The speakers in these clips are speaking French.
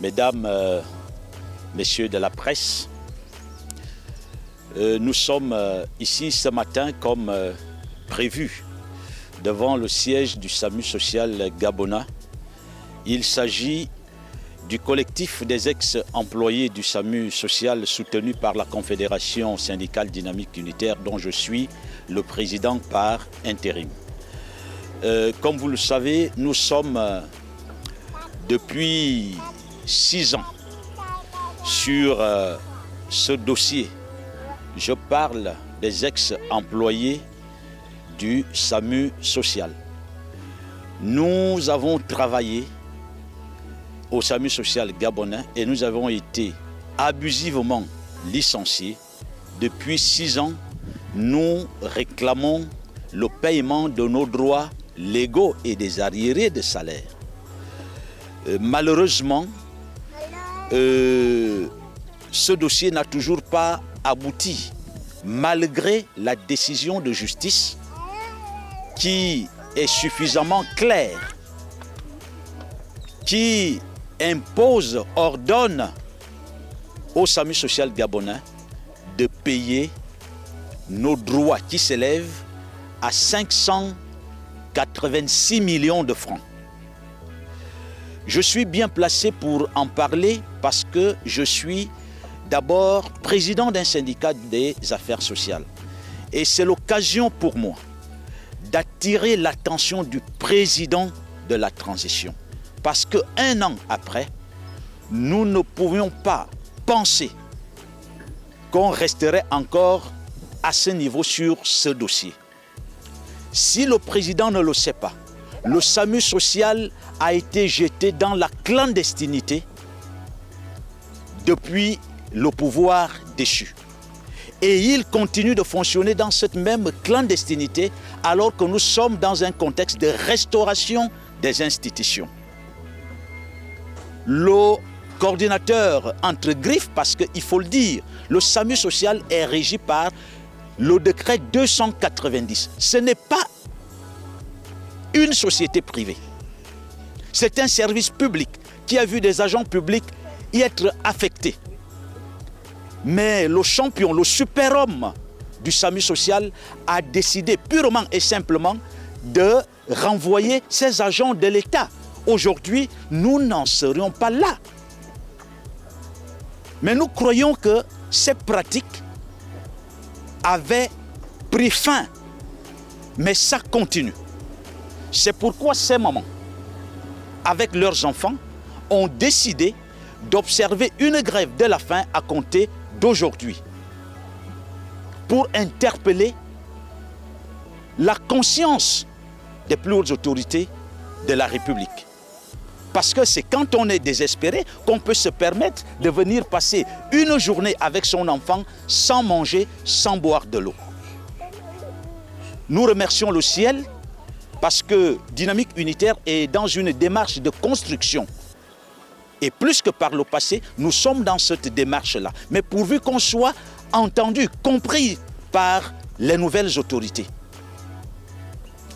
Mesdames, Messieurs de la presse, nous sommes ici ce matin comme prévu devant le siège du SAMU social gabonais. Il s'agit du collectif des ex-employés du SAMU social soutenu par la Confédération syndicale dynamique unitaire dont je suis le président par intérim. Comme vous le savez, nous sommes depuis 6 ans sur ce dossier. Je parle des ex-employés du SAMU social. Nous avons travaillé au SAMU social gabonais et nous avons été abusivement licenciés. Depuis 6 ans, nous réclamons le paiement de nos droits légaux et des arriérés de salaire. Malheureusement, ce dossier n'a toujours pas abouti, malgré la décision de justice qui est suffisamment claire, qui impose, ordonne au SAMU social gabonais de payer nos droits qui s'élèvent à 586 millions de francs. Je suis bien placé pour en parler parce que je suis d'abord président d'un syndicat des affaires sociales. Et c'est l'occasion pour moi d'attirer l'attention du président de la transition. Parce qu'un an après, nous ne pouvions pas penser qu'on resterait encore à ce niveau sur ce dossier. Si le président ne le sait pas, le SAMU social a été jeté dans la clandestinité depuis le pouvoir déchu. Et il continue de fonctionner dans cette même clandestinité alors que nous sommes dans un contexte de restauration des institutions. Le coordinateur entre griffes, parce qu'il faut le dire, le SAMU social est régi par le décret 290. Ce n'est pas une société privée. C'est un service public qui a vu des agents publics y être affectés. Mais le champion, le super-homme du SAMU social a décidé purement et simplement de renvoyer ces agents de l'État. Aujourd'hui, nous n'en serions pas là. Mais nous croyons que ces pratiques avaient pris fin. Mais ça continue. C'est pourquoi ces mamans, avec leurs enfants, ont décidé d'observer une grève de la faim à compter d'aujourd'hui pour interpeller la conscience des plus hautes autorités de la République. Parce que c'est quand on est désespéré qu'on peut se permettre de venir passer une journée avec son enfant sans manger, sans boire de l'eau. Nous remercions le ciel parce que Dynamique Unitaire est dans une démarche de construction. Et plus que par le passé, nous sommes dans cette démarche-là. Mais pourvu qu'on soit entendu, compris par les nouvelles autorités.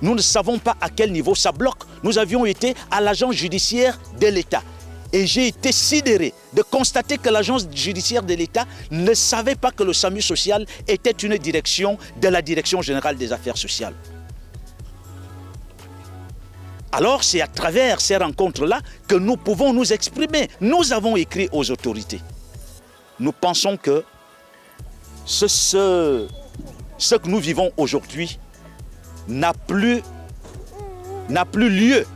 Nous ne savons pas à quel niveau ça bloque. Nous avions été à l'agence judiciaire de l'État. Et j'ai été sidéré de constater que l'agence judiciaire de l'État ne savait pas que le SAMU social était une direction de la Direction générale des affaires sociales. Alors c'est à travers ces rencontres-là que nous pouvons nous exprimer. Nous avons écrit aux autorités. Nous pensons que ce que nous vivons aujourd'hui n'a plus lieu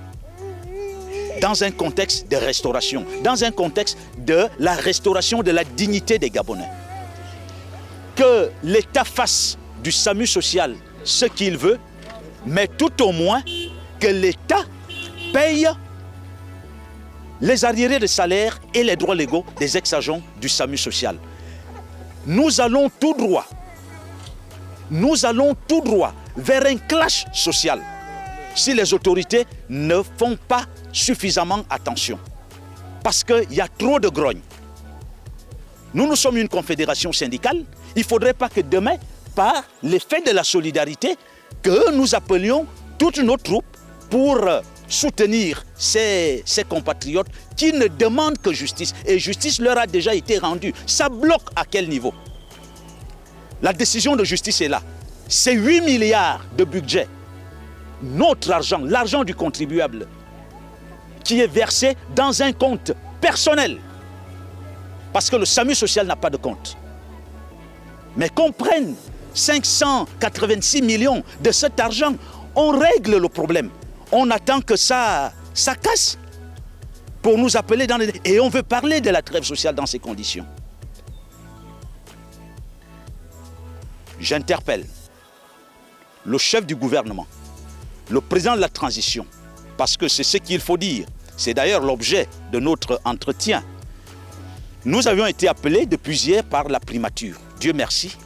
dans un contexte de restauration, dans un contexte de la restauration de la dignité des Gabonais. Que l'État fasse du SAMU social ce qu'il veut, mais tout au moins que l'État paye les arriérés de salaire et les droits légaux des ex-agents du SAMU social. Nous allons tout droit vers un clash social si les autorités ne font pas suffisamment attention. Parce qu'il y a trop de grogne. Nous sommes une confédération syndicale. Il ne faudrait pas que demain, par l'effet de la solidarité, que nous appelions toutes nos troupes pour soutenir ces compatriotes qui ne demandent que justice. Et justice leur a déjà été rendue. Ça bloque à quel niveau? La décision de justice est là. C'est 8 milliards de budget. Notre argent, l'argent du contribuable, qui est versé dans un compte personnel. Parce que le SAMU social n'a pas de compte. Mais qu'on prenne 586 millions de cet argent, on règle le problème. On attend que ça casse pour nous appeler dans les... Et on veut parler de la trêve sociale dans ces conditions. J'interpelle le chef du gouvernement, le président de la transition, parce que c'est ce qu'il faut dire. C'est d'ailleurs l'objet de notre entretien. Nous avions été appelés depuis hier par la primature. Dieu merci.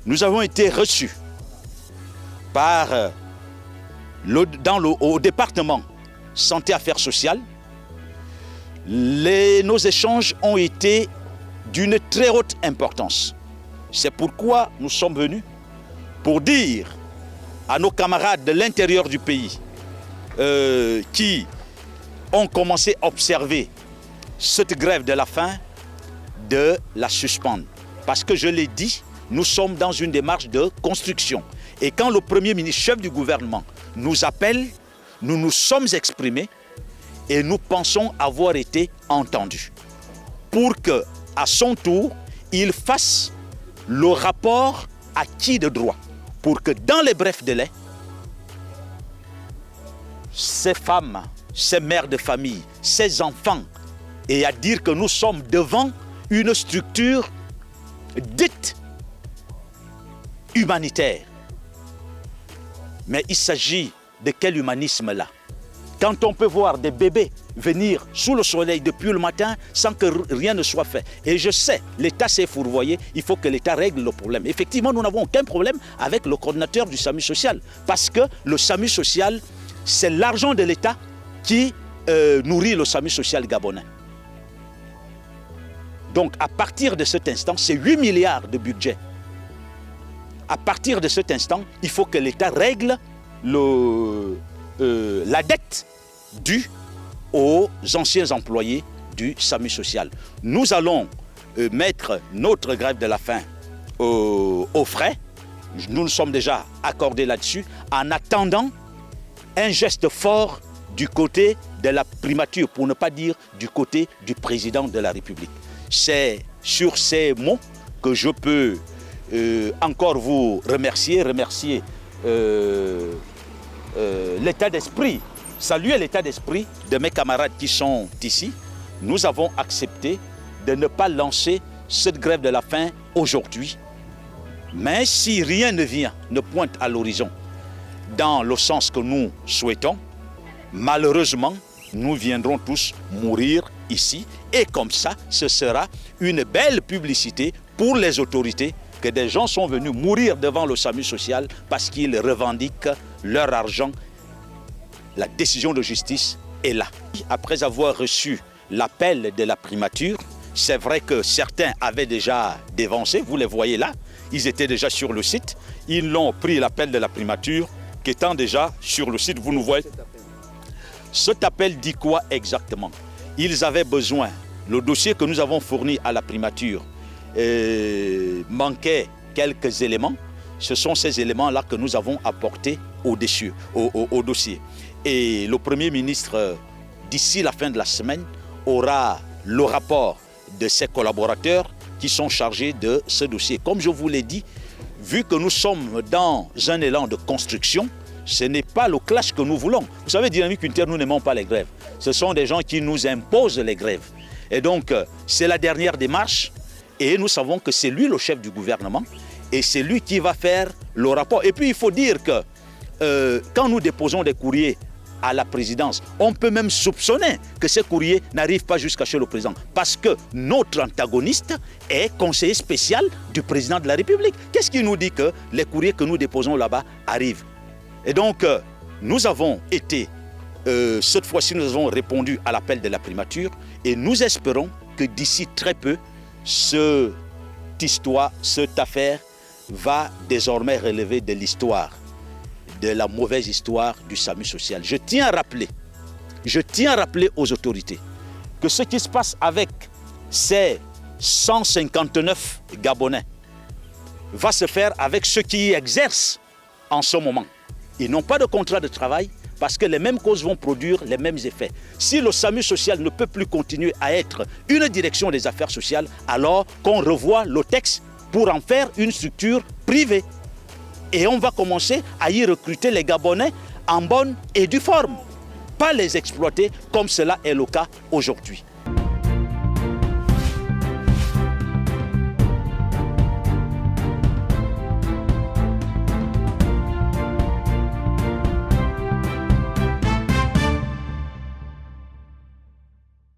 Nous avons été reçus par au département santé affaires sociales. Nos échanges ont été d'une très haute importance. C'est pourquoi nous sommes venus pour dire à nos camarades de l'intérieur du pays qui ont commencé à observer cette grève de la faim, de la suspendre. Parce que je l'ai dit, nous sommes dans une démarche de construction. Et quand le Premier ministre, chef du gouvernement, nous appelle, nous nous sommes exprimés et nous pensons avoir été entendus. Pour que, à son tour, il fasse le rapport acquis de droit. Pour que dans les brefs délais, ces femmes, ces mères de famille, ces enfants, et à dire que nous sommes devant une structure dite humanitaire. Mais il s'agit de quel humanisme là? Quand on peut voir des bébés venir sous le soleil depuis le matin sans que rien ne soit fait. Et je sais, l'État s'est fourvoyé, il faut que l'État règle le problème. Effectivement, nous n'avons aucun problème avec le coordinateur du SAMU social. Parce que le SAMU social, c'est l'argent de l'État qui nourrit le SAMU social gabonais. Donc, à partir de cet instant, c'est 8 milliards de budget. À partir de cet instant, il faut que l'État règle la dette due aux anciens employés du SAMU social. Nous allons mettre notre grève de la faim aux frais. Nous nous sommes déjà accordés là-dessus en attendant un geste fort du côté de la primature, pour ne pas dire du côté du président de la République. C'est sur ces mots que je peux encore vous remercier l'état d'esprit, saluer l'état d'esprit de mes camarades qui sont ici. Nous avons accepté de ne pas lancer cette grève de la faim aujourd'hui. Mais si rien ne vient, ne pointe à l'horizon dans le sens que nous souhaitons, malheureusement, nous viendrons tous mourir ici. Et comme ça, ce sera une belle publicité pour les autorités que des gens sont venus mourir devant le SAMU social parce qu'ils revendiquent leur argent. La décision de justice est là. Après avoir reçu l'appel de la primature, c'est vrai que certains avaient déjà dévancé, vous les voyez là, ils étaient déjà sur le site, ils l'ont pris l'appel de la primature, qui étant déjà sur le site, vous nous voyez. Cet appel dit quoi exactement? Ils avaient besoin, le dossier que nous avons fourni à la primature manquait quelques éléments. Ce sont ces éléments-là que nous avons apportés au dossier. Et le Premier ministre, d'ici la fin de la semaine, aura le rapport de ses collaborateurs qui sont chargés de ce dossier. Comme je vous l'ai dit, vu que nous sommes dans un élan de construction, ce n'est pas le clash que nous voulons. Vous savez, Dynamique Unitaire, nous n'aimons pas les grèves. Ce sont des gens qui nous imposent les grèves. Et donc, c'est la dernière démarche. Et nous savons que c'est lui le chef du gouvernement. Et c'est lui qui va faire le rapport. Et puis, il faut dire que quand nous déposons des courriers à la présidence, on peut même soupçonner que ces courriers n'arrivent pas jusqu'à chez le président. Parce que notre antagoniste est conseiller spécial du président de la République. Qu'est-ce qui nous dit que les courriers que nous déposons là-bas arrivent? Et donc, nous avons été, cette fois-ci, nous avons répondu à l'appel de la primature et nous espérons que d'ici très peu, cette histoire, cette affaire va désormais relever de l'histoire de la mauvaise histoire du SAMU social. Je tiens à rappeler aux autorités que ce qui se passe avec ces 159 Gabonais va se faire avec ceux qui y exercent en ce moment. Ils n'ont pas de contrat de travail parce que les mêmes causes vont produire les mêmes effets. Si le SAMU social ne peut plus continuer à être une direction des affaires sociales, alors qu'on revoie le texte pour en faire une structure privée. Et on va commencer à y recruter les Gabonais en bonne et due forme, pas les exploiter comme cela est le cas aujourd'hui.